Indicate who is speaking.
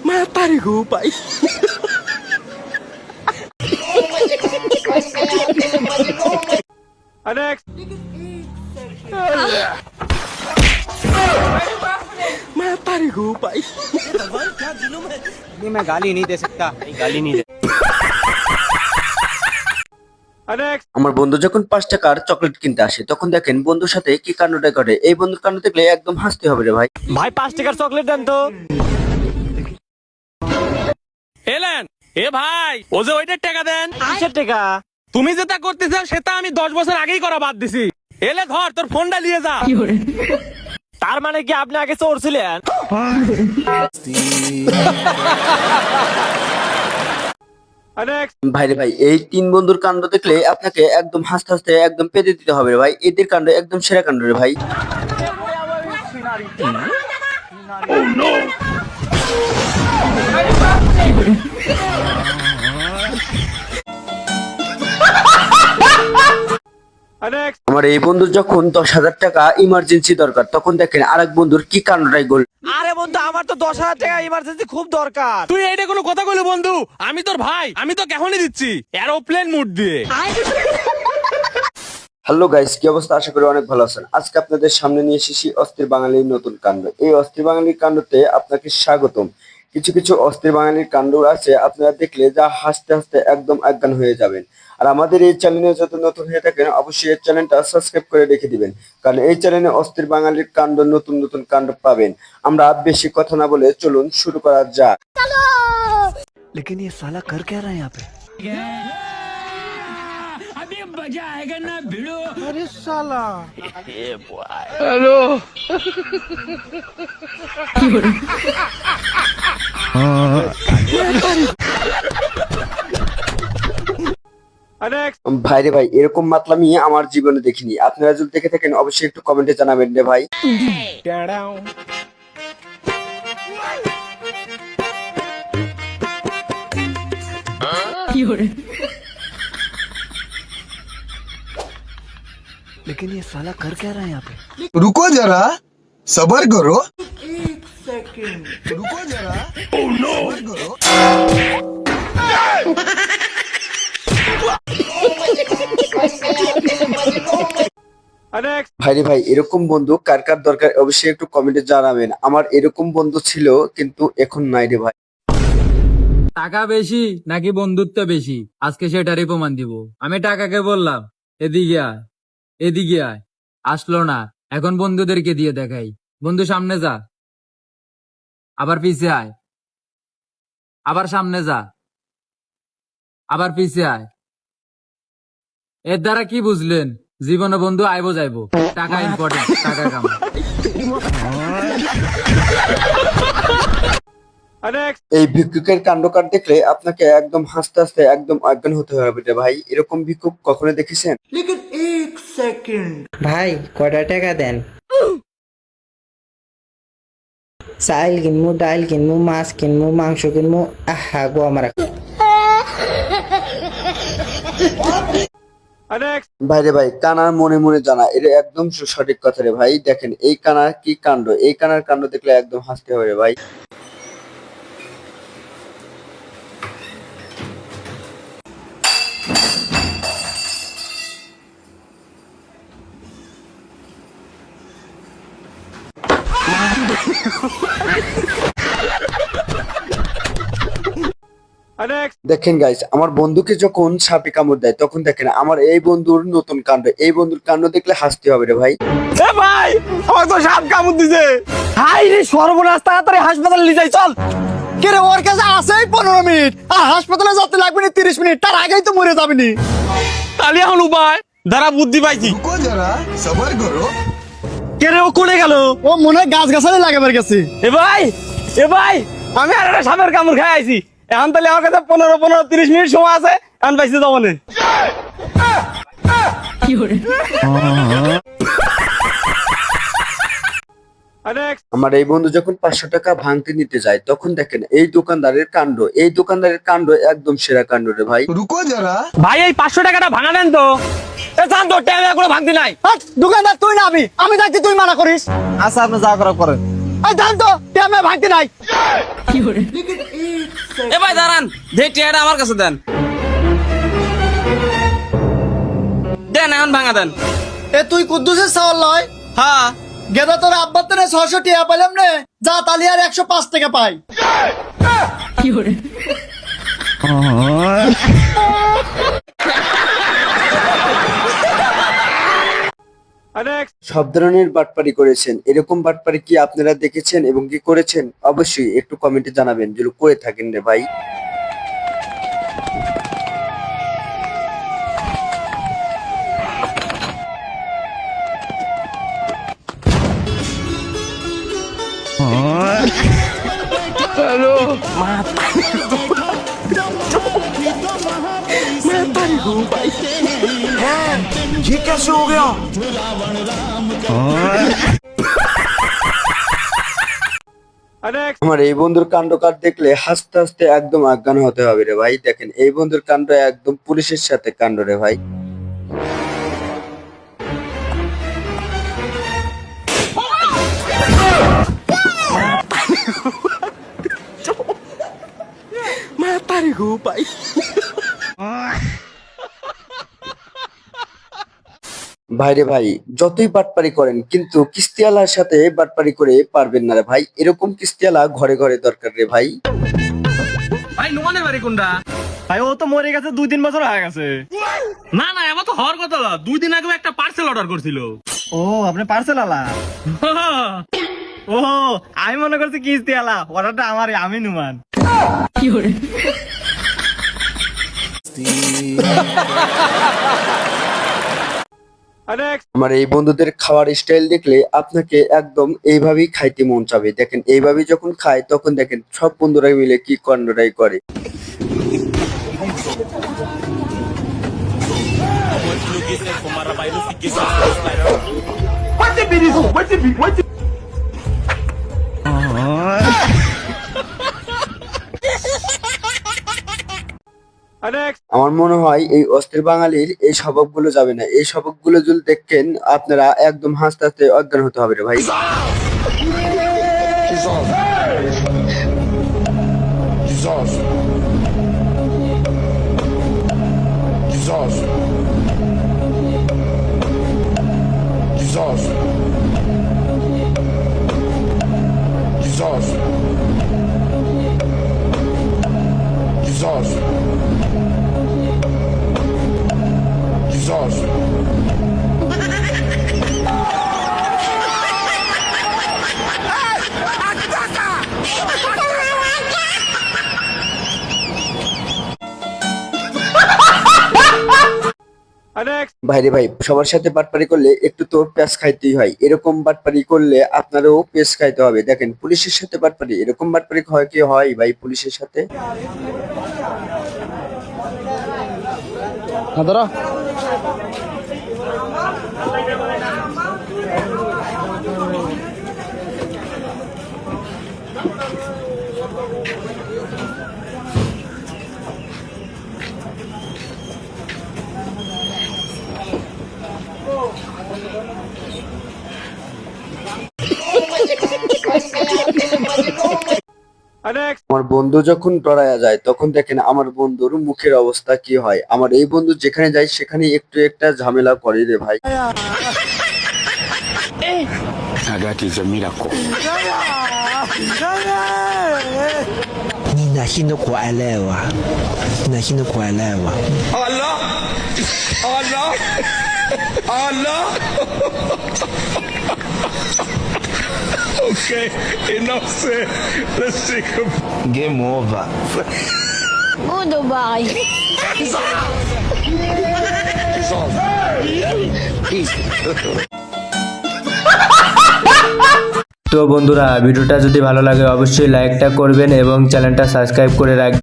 Speaker 1: Mata nih gue, Pak. Next. Mata nih gue, Pak.
Speaker 2: नहीं मैं गाली नहीं दे सकता गाली नहीं दे
Speaker 1: আমার বন্ধু যখন 5 টাকার চকলেট কিনতে আসে তখন দেখেন বন্ধুর সাথে কি কাণ্ডটা ঘটে। এই বন্ধুর কাণ্ড দেখলে একদম হাসতে হবে রে ভাই।
Speaker 2: ভাই 5 টাকার চকলেট দেন তো এলেন এ ভাই ও যে ওইটার টাকা দেন কিসের টাকা তুমি যেটা করতেছো সেটা আমি 10 বছর আগেই করা বাদ দিছি এলে ধর তোর ফোনটা নিয়ে যা তার মানে কি আপনি আগে চোর ছিলেন
Speaker 1: ভাই রে ভাই এই 3 বন্ধুর কাণ্ড দেখলে আপনাকে একদম হাসতে হাসতে একদম পেতে দিতে হবে রে ভাই। এদের কাণ্ড একদম সেরা কাণ্ড রে ভাই। আমার এই বন্ধুর যখন 10,000 টাকা ইমার্জেন্সি দরকার তখন দেখেন আরেক বন্ধুর কি কাণ্ডটাই গোল।
Speaker 2: আরে বন্ধু আমার তো 10,000 টাকা ইমার্জেন্সি খুব দরকার তুই এইটা কোনো কথা কইলি বন্ধু আমি তোর ভাই আমি তো এখনই দিচ্ছি এরোপ্লেন মুড দিয়ে
Speaker 1: হ্যালো গাইস, কি অবস্থা? আশা করি অনেক ভালো আছেন। আজকে আপনাদের সামনে নিয়ে এসেছি অস্থির বাঙালির নতুন কাণ্ড। এই অস্থির বাঙালির কাণ্ডতে আপনাকে স্বাগতম। কিছু কিছু অস্থির বাঙালির কাণ্ড আছে আপনারা দেখলে যা হাসতে হাসতে একদম অজ্ঞান হয়ে যাবেন। আর আমাদের এই চ্যানেলে যত নতুন হয়ে থাকেন অবশ্যই এই চ্যানেলটা সাবস্ক্রাইব করে রেখে দিবেন, কারণ এই চ্যানেলে অস্থির বাঙালির কাণ্ড নতুন নতুন কাণ্ড পাবেন। আমরা বেশি কথা না বলে চলুন শুরু করা যাক।
Speaker 3: लेकिन ये साला कर क्या रहा है यहाँ पे
Speaker 4: अभी मजा आएगा ना भिड़ो
Speaker 3: अरे साला
Speaker 1: ভাইরে ভাই এরকম মাতলামি আমার জীবনে দেখিনি। আপনারা যদি দেখে থাকেন অবশ্যই একটু কমেন্টে জানাবেন রে ভাই।
Speaker 3: लेकिन ये साला कर क्या रहा है यहाँ पे
Speaker 5: रुको जरा सबर करो एक सेकंड रुको जरा सबर करो
Speaker 1: ভাইরে ভাই এরকম বন্ধু কার কার দরকার অবশ্যই একটু কমেন্টে জানাবেন। আমার এরকম বন্ধু ছিল কিন্তু এখন নাই রে ভাই।
Speaker 6: টাকা বেশি নাকি বন্ধুত্ব বেশি আজকে সেটারই প্রমাণ দিব। আমি টাকাকে বললাম এদিকে আয় এদিকে আয়, আসলো না। এখন বন্ধুদেরকে দিয়ে দেখাই। বন্ধু সামনে যা, আবার পিছে আয়, আবার সামনে যা, আবার পিছে আয়। এর দ্বারা কি বুঝলেন? জীবনে বন্ধু আইবো যাইবো, টাকা ইম্পর্টেন্ট, টাকা কামা।
Speaker 1: এই ভিক্ষুকের কাণ্ডকার দেখলে আপনাকে একদম হাসতে হাসতে একদম অজ্ঞান হতে হবে রে ভাই। এরকম ভিক্ষুক কখনো দেখেছেন?
Speaker 5: लेकिन एक सेकंड
Speaker 7: ভাই কয়টা টাকা দেন? চাইল কিনবো, ডাইল কিনবো, মাছ কিনবো, মাংস কিনবো। আহা গো আমার।
Speaker 1: ভাইরে ভাই কানার মনে মনে জানা, এটা একদম সঠিক কথা রে ভাই। দেখেন এই কানার কি কাণ্ড, এই কানার কাণ্ড দেখলে একদম হাসতে হবে রে ভাই। দেখেন গাইস আমার বন্ধুকে যখন সাপে কামড় দেয় তখন দেখেন আমার এই বন্ধুর নতুন কাণ্ড। এই বন্ধুর কাণ্ড দেখলে হাসতে হবে রে ভাই।
Speaker 2: এ ভাই আমার তো সাপ কামড় দিছে হাই রে সর্বনাশ তাড়াতাড়ি হাসপাতালে নিয়ে যাই চল কে রে ওর কাছে আছেই 15 মিনিট আর হাসপাতালে যেতে লাগবে না 30 মিনিট তার আগেই তো মরে যাবে নি তাহলে এখন উপায় দাঁড়া বুদ্ধি পাইছি
Speaker 5: रुको जरा सबर करो
Speaker 2: কে রে ও কোলে গেল ও মনে হয় গাছ গাছালি লাগাবার গেছে এ ভাই আমি আর একটা সাপের কামড় খাই আইছি এখন তাহলে আমার কাছে 15-30 মিনিট সময় আছে এখন পাইছি যাবো না
Speaker 1: আমার এই বন্ধু যখন 500 টাকা ভাঙতে নিতে যায় তখন দেখেন এই দোকানদারের কাণ্ড। এই দোকানদারের কাণ্ড একদম সেরা কাণ্ড রে ভাই।
Speaker 5: रुको जरा
Speaker 2: ভাই এই 500 টাকাটা ভাঙা দেন তো এ জান তো টাকা করে ভাঙতি নাই দোকানদার তুই না আমি যাচ্ছি তুই মানা করিস আচ্ছা আপনি যা করা করেন এই জান তো টাকা ভাঙতি নাই
Speaker 8: এ ভাই দাঁড়ান যে টিয়াটা আমার কাছে দেন দেন এখন ভাঙা দেন।
Speaker 2: এ তুই কুদ্দুসের চাওয়াল লয়
Speaker 8: হ্যাঁ
Speaker 2: গেদা তোর আব্বার তো 600 টাকা পাইলাম নে যা তালি আর 105 টাকা পাই
Speaker 1: সব ধরনের বাটপারি করেছেন, এরকম বাটপারি কি আপনারা দেখেছেন এবং কি করেছেন? অবশ্যই একটু কমেন্টে জানাবেন যদি করে থাকেন রে ভাই।
Speaker 5: ये कैसे हो गया?
Speaker 1: আমার এই বন্ধুর কাণ্ডকার দেখলে হাসতে হাসতে একদম অজ্ঞান হতে হবে রে ভাই। দেখেন এই বন্ধুর কাণ্ড একদম পুলিশের সাথে কাণ্ড রে ভাই। ভাইরে ভাই, যতই বাটপারি করেন কিন্তু কিস্তিওয়ালার সাথে বাটপারি করে পারবেন না রে ভাই। এরকম কিস্তিওয়ালা ঘরে ঘরে দরকার রে ভাই।
Speaker 8: ভাই নোমানের বাড়ি কোনটা?
Speaker 2: ভাই ও তো মরে গেছে 2-3 বছর হয়ে গেছে
Speaker 8: না না আমার তো হওয়ার কথা না, 2 দিন আগে একটা পার্সেল অর্ডার করছিল।
Speaker 2: ও আপনি পার্সেল আলা ও আমি মনে করছি কিস্তি আলা অর্ডারটা আমারই আমি নুমান
Speaker 1: আমার এই বন্ধুদের খাওয়ার স্টাইল দেখলে আপনাকে একদম এইভাবেই খাইতে মন চাবে। দেখেন এইভাবেই যখন খায় তখন দেখেন সব বন্ধুরা মিলে কি কাণ্ডটাই করে। আমার মনে হয় এই অস্থির বাঙালির এই স্বভাবগুলো যাবে না। এই স্বভাবগুলো যদি দেখেন আপনারা একদম হাসতে হাসতে অজ্ঞান হতে হবে রে ভাই। ভাইরে ভাই, সবার সাথে বাটপারি করলে একটু তো পেঁচ খাইতেই হয়। এরকম বাটপারি করলে আপনারও পেঁচ খাইতে হবে। দেখেন পুলিশের সাথে বাটপারি, এরকম বাটপারি হয় কি হয় ভাই পুলিশের সাথে? আমার বন্ধু যখন ডরায়া যায় তখন দেখেন আমার বন্ধুর মুখের অবস্থা কি হয়। আমার এই বন্ধু যেখানে যায় সেখানে একটু একটা ঝামেলা করে রে ভাই।
Speaker 3: 你耐心的过来哇，耐心的过来哇。 Game over.
Speaker 9: Goodbye.
Speaker 10: তো বন্ধুরা ভিডিওটা যদি ভালো লাগে অবশ্যই লাইকটা করবেন এবং চ্যানেলটা সাবস্ক্রাইব করে রাখবেন।